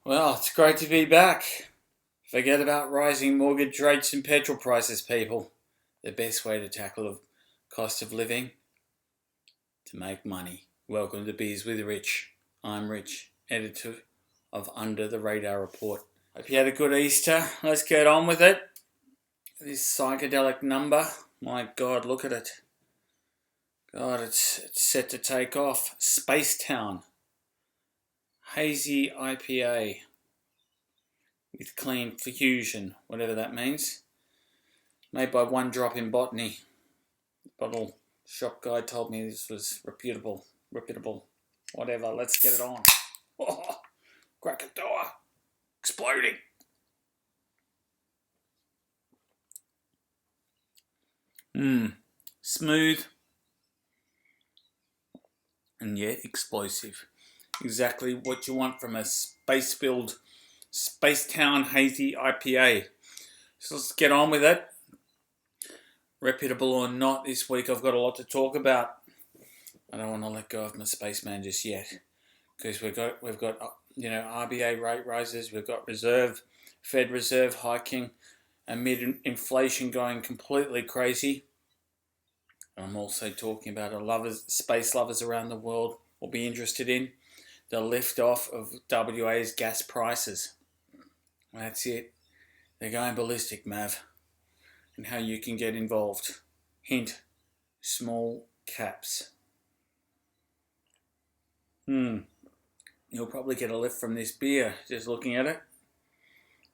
Well, it's great to be back. Forget about rising mortgage rates and petrol prices, people. The best way to tackle the cost of living? To make money. Welcome to Beers with Rich. I'm Rich, editor of Under the Radar Report. Hope you had a good Easter. Let's get on with it. This psychedelic number, my God, look at it. God, it's set to take off. Space Town. Hazy IPA with clean fusion, whatever that means. Made by One Drop in Botany. Bottle shop guy told me this was reputable, whatever. Let's get it on. Oh, Krakatoa, exploding. Smooth and yet explosive. Exactly what you want from a space-filled Space Town Hazy IPA. So let's get on with it. Reputable or not, this week I've got a lot to talk about. I don't want to let go of my spaceman just yet, because we've got RBA rate rises, we've got Fed Reserve hiking amid inflation going completely crazy. I'm also talking about space lovers around the world will be interested in the lift off of WA's gas prices. That's it. They're going ballistic, Mav. And how you can get involved. Hint, small caps. You'll probably get a lift from this beer, just looking at it.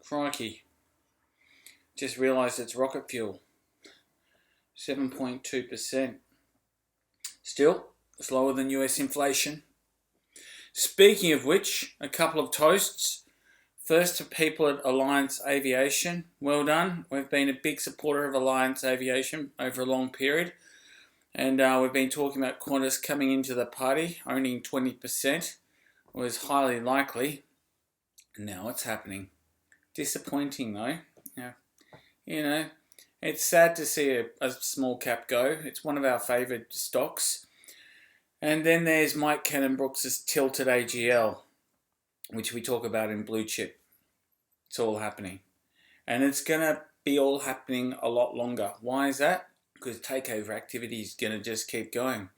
Crikey. Just realised it's rocket fuel. 7.2%. Still, it's lower than US inflation. Speaking of which, a couple of toasts. First to people at Alliance Aviation. Well done. We've been a big supporter of Alliance Aviation over a long period. And we've been talking about Qantas coming into the party, owning 20%. It was highly likely. And now it's happening. Disappointing though. Yeah. It's sad to see a small cap go. It's one of our favoured stocks. And then there's Mike Cannon-Brookes' tilted AGL, which we talk about in Blue Chip. It's all happening. And it's going to be all happening a lot longer. Why is that? Because takeover activity is going to just keep going.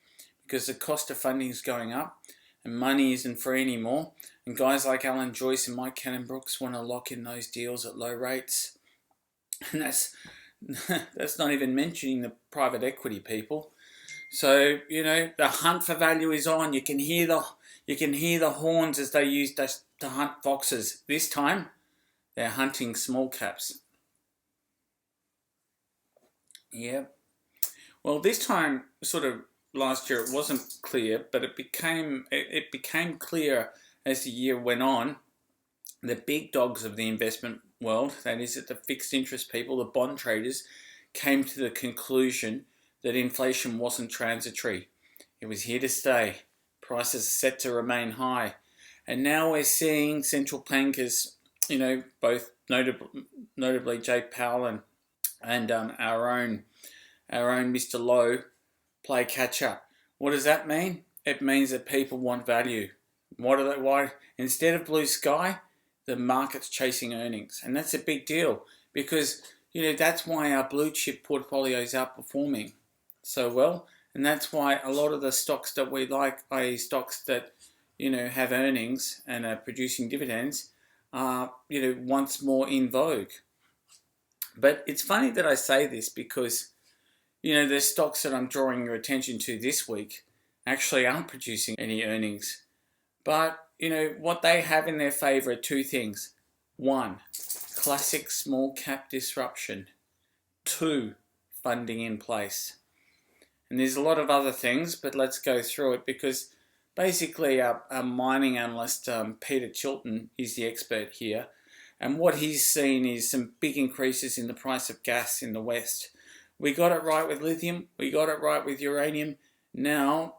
Because the cost of funding is going up and money isn't free anymore. And guys like Alan Joyce and Mike Cannon-Brookes want to lock in those deals at low rates. And that's not even mentioning the private equity people. So, the hunt for value is on. You can hear the horns as they used to hunt foxes. This time, they're hunting small caps. Yeah. Well, this time, sort of last year, it wasn't clear, but it became clear as the year went on. The big dogs of the investment world, that is, the fixed interest people, the bond traders, came to the conclusion that inflation wasn't transitory. It was here to stay. Prices are set to remain high. And now we're seeing central bankers, both notably Jay Powell and our own Mr. Lowe, play catch up. What does that mean? It means that people want value. Why? Instead of blue sky, the market's chasing earnings. And that's a big deal because, that's why our blue chip portfolio is outperforming so well. And that's why a lot of the stocks that we like, i.e. stocks that, have earnings and are producing dividends, are, once more in vogue. But it's funny that I say this because, the stocks that I'm drawing your attention to this week actually aren't producing any earnings. But, what they have in their favour are two things. One, classic small cap disruption. Two, funding in place. And there's a lot of other things, but let's go through it because basically our mining analyst, Peter Chilton, is the expert here. And what he's seen is some big increases in the price of gas in the West. We got it right with lithium. We got it right with uranium. Now,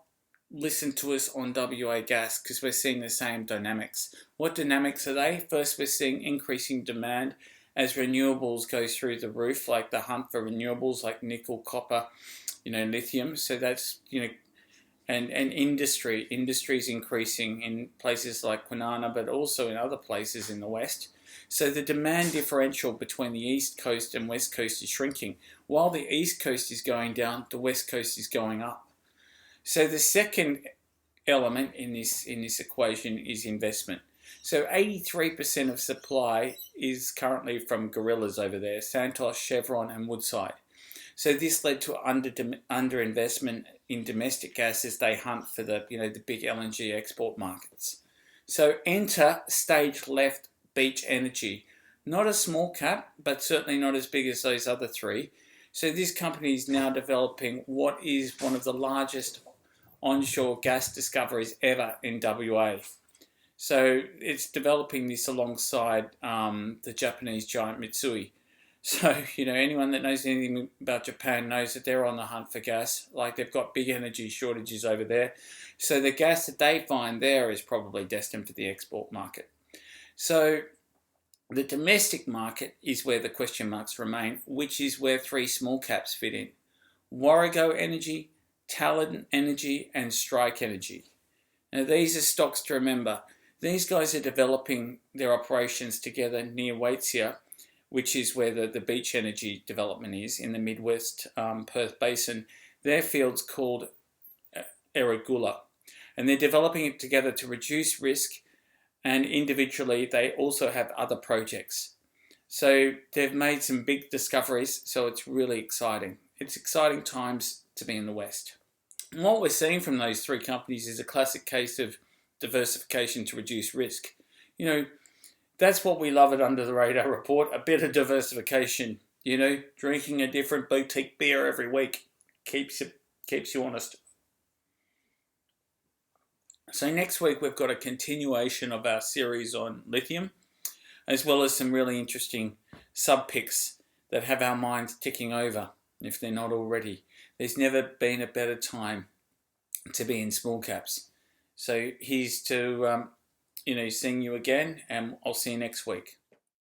listen to us on WA gas because we're seeing the same dynamics. What dynamics are they? First, we're seeing increasing demand as renewables go through the roof, like the hunt for renewables like nickel, copper, lithium. So that's, and industry's increasing in places like Kwinana, but also in other places in the West. So the demand differential between the East Coast and West Coast is shrinking. While the East Coast is going down, the West Coast is going up. So the second element in this equation is investment. So 83% of supply is currently from gorillas over there, Santos, Chevron and Woodside. So this led to underinvestment in domestic gas as they hunt for the big LNG export markets. So enter stage left Beach Energy. Not a small cap, but certainly not as big as those other three. So this company is now developing what is one of the largest onshore gas discoveries ever in WA. So it's developing this alongside the Japanese giant Mitsui. So, anyone that knows anything about Japan knows that they're on the hunt for gas. Like, they've got big energy shortages over there. So the gas that they find there is probably destined for the export market. So the domestic market is where the question marks remain, which is where three small caps fit in. Warrego Energy, Talon Energy and Strike Energy. Now these are stocks to remember. These guys are developing their operations together near Waitsia, which is where the Beach Energy development is in the Midwest Perth Basin. Their field's called Erregulla, and they're developing it together to reduce risk, and individually they also have other projects. So they've made some big discoveries, so it's really exciting. It's exciting times to be in the West. And what we're seeing from those three companies is a classic case of diversification to reduce risk. That's what we love at Under the Radar Report, a bit of diversification. Drinking a different boutique beer every week keeps you honest. So next week we've got a continuation of our series on lithium, as well as some really interesting sub-picks that have our minds ticking over, if they're not already. There's never been a better time to be in small caps. So here's to seeing you again, and I'll see you next week.